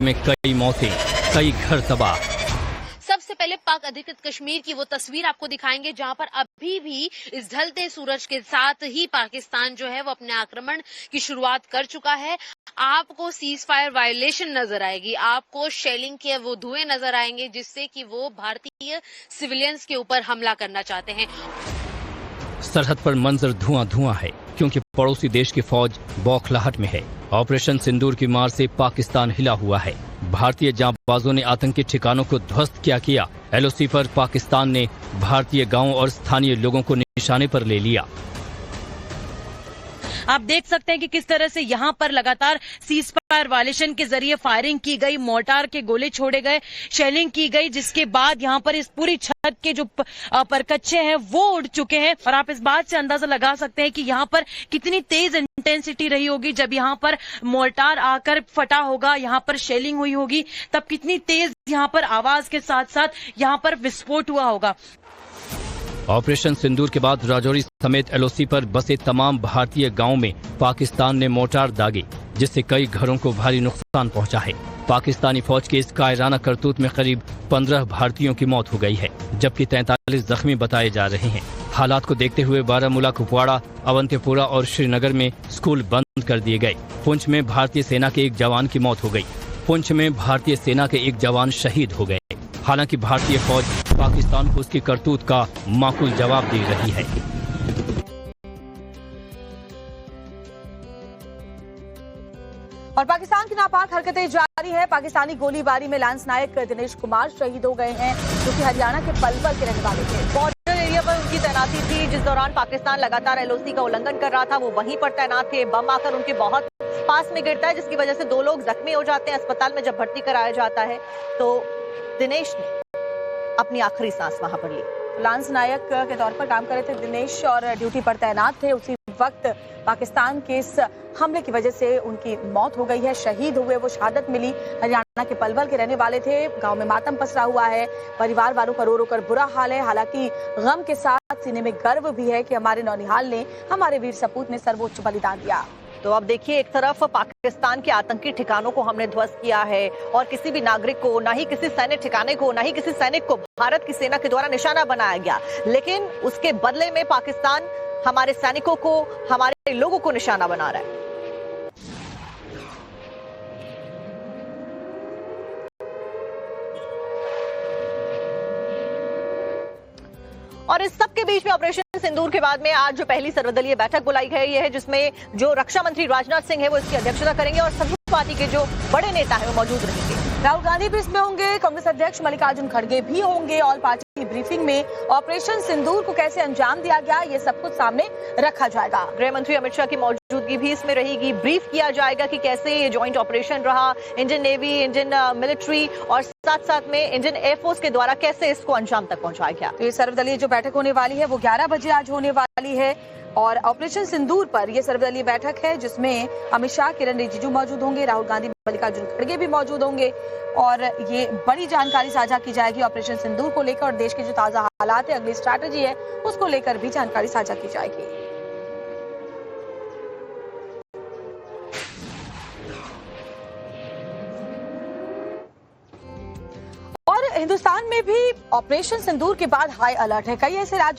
में कई मौतें, कई घर तबाह। सबसे पहले पाक अधिकृत कश्मीर की वो तस्वीर आपको दिखाएंगे जहां पर अभी भी इस ढलते सूरज के साथ ही पाकिस्तान जो है वो अपने आक्रमण की शुरुआत कर चुका है। आपको सीज फायर वायलेशन नजर आएगी, आपको शेलिंग के वो धुएं नजर आएंगे जिससे कि वो भारतीय सिविलियंस के ऊपर हमला करना चाहते हैं। सरहद पर मंजर धुआं धुआं है क्योंकि पड़ोसी देश की फौज बौखलाहट में है। ऑपरेशन सिंदूर की मार से पाकिस्तान हिला हुआ है। भारतीय जांबाजों ने आतंकी ठिकानों को ध्वस्त किया। एलओसी पर पाकिस्तान ने भारतीय गांवों और स्थानीय लोगों को निशाने पर ले लिया। आप देख सकते हैं कि किस तरह से यहाँ पर लगातार सीज फायर वायलेशन के जरिए फायरिंग की गई, मोर्टार के गोले छोड़े गए, शेलिंग की गई, जिसके बाद यहाँ पर इस पूरी छत के जो परकच्चे हैं वो उड़ चुके हैं। और आप इस बात से अंदाजा लगा सकते हैं कि यहाँ पर कितनी तेज इंटेंसिटी रही होगी जब यहाँ पर मोर्टार आकर फटा होगा, यहाँ पर शेलिंग हुई होगी, तब कितनी तेज यहाँ पर आवाज के साथ साथ यहाँ पर विस्फोट हुआ होगा। ऑपरेशन सिंदूर के बाद राजौरी समेत एलओसी पर बसे तमाम भारतीय गांवों में पाकिस्तान ने मोर्टार दागे, जिससे कई घरों को भारी नुकसान पहुंचा है। पाकिस्तानी फौज के इस कायराना करतूत में करीब 15 भारतीयों की मौत हो गई है, जबकि 43 जख्मी बताए जा रहे हैं। हालात को देखते हुए बारामूला, कुपवाड़ा, अवंतीपुरा और श्रीनगर में स्कूल बंद कर दिए गए। पुंछ में भारतीय सेना के एक जवान की मौत हो गई। पुंछ में भारतीय सेना के एक जवान शहीद हो गए। हालांकि भारतीय फौज पाकिस्तान को उसकी करतूत का माकूल जवाब दे रही है। और पाकिस्तान की नापाक हरकतें जारी है। पाकिस्तानी गोलीबारी में लांस नायक दिनेश कुमार शहीद हो गए हैं, जो कि हरियाणा के पलवल के रहने वाले थे। बॉर्डर एरिया पर उनकी तैनाती थी, जिस दौरान पाकिस्तान लगातार एलओसी का उल्लंघन कर रहा था, वो वहीं पर तैनात थे। बम आकर उनके बहुत पास में गिरता है, जिसकी वजह से 2 लोग जख्मी हो जाते हैं। अस्पताल में जब भर्ती कराया जाता है तो दिनेश ने अपनी आखिरी सांस वहां पर ली। लांस नायक के तौर पर काम कर रहे थे दिनेश और ड्यूटी पर तैनात थे। उसी वक्त पाकिस्तान के इस हमले की वजह से उनकी मौत हो गई है, शहीद हुए, वो शहादत मिली। हरियाणा के पलवल के रहने वाले थे। गांव में मातम पसरा हुआ है, परिवार वालों का रो रो कर बुरा हाल है। हालांकि गम के साथ सीने में गर्व भी है कि हमारे नौनिहाल ने, हमारे वीर सपूत ने सर्वोच्च बलिदान दिया। तो अब देखिए, एक तरफ पाकिस्तान के आतंकी ठिकानों को हमने ध्वस्त किया है और किसी भी नागरिक को, ना ही किसी सैन्य ठिकाने को, ना ही किसी सैनिक को भारत की सेना के द्वारा निशाना बनाया गया। लेकिन उसके बदले में पाकिस्तान हमारे सैनिकों को, हमारे लोगों को निशाना बना रहा है। और इस सब के बीच में ऑपरेशन सिंदूर के बाद में आज जो पहली सर्वदलीय बैठक बुलाई गई है, जिसमें जो रक्षा मंत्री राजनाथ सिंह है वो इसकी अध्यक्षता करेंगे और सभी पार्टी के जो बड़े नेता है वो मौजूद रहेंगे। राहुल गांधी भी इसमें होंगे, कांग्रेस अध्यक्ष मल्लिकार्जुन खड़गे भी होंगे। ऑल पार्टी ब्रीफिंग में ऑपरेशन सिंदूर को कैसे अंजाम दिया गया, ये सब कुछ सामने रखा जाएगा। गृह मंत्री अमित शाह की मौजूदगी भी इसमें रहेगी। ब्रीफ किया जाएगा कि कैसे ये ज्वाइंट ऑपरेशन रहा, इंडियन नेवी, इंडियन मिलिट्री और साथ साथ में इंडियन एयरफोर्स के द्वारा कैसे इसको अंजाम तक पहुंचाया गया। तो ये सर्वदलीय जो बैठक होने वाली है वो 11 बजे आज होने वाली है। और ऑपरेशन सिंदूर पर यह सर्वदलीय बैठक है जिसमें अमित शाह, किरण रिजिजू मौजूद होंगे, राहुल गांधी, मल्लिकार्जुन खड़गे भी मौजूद होंगे। और ये बड़ी जानकारी साझा की जाएगी ऑपरेशन सिंदूर को लेकर और देश के जो ताजा हालात है, अगली स्ट्रैटेजी है, उसको लेकर भी जानकारी साझा की जाएगी। और हिंदुस्तान में भी ऑपरेशन सिंदूर के बाद हाई अलर्ट है। कई ऐसे राज्य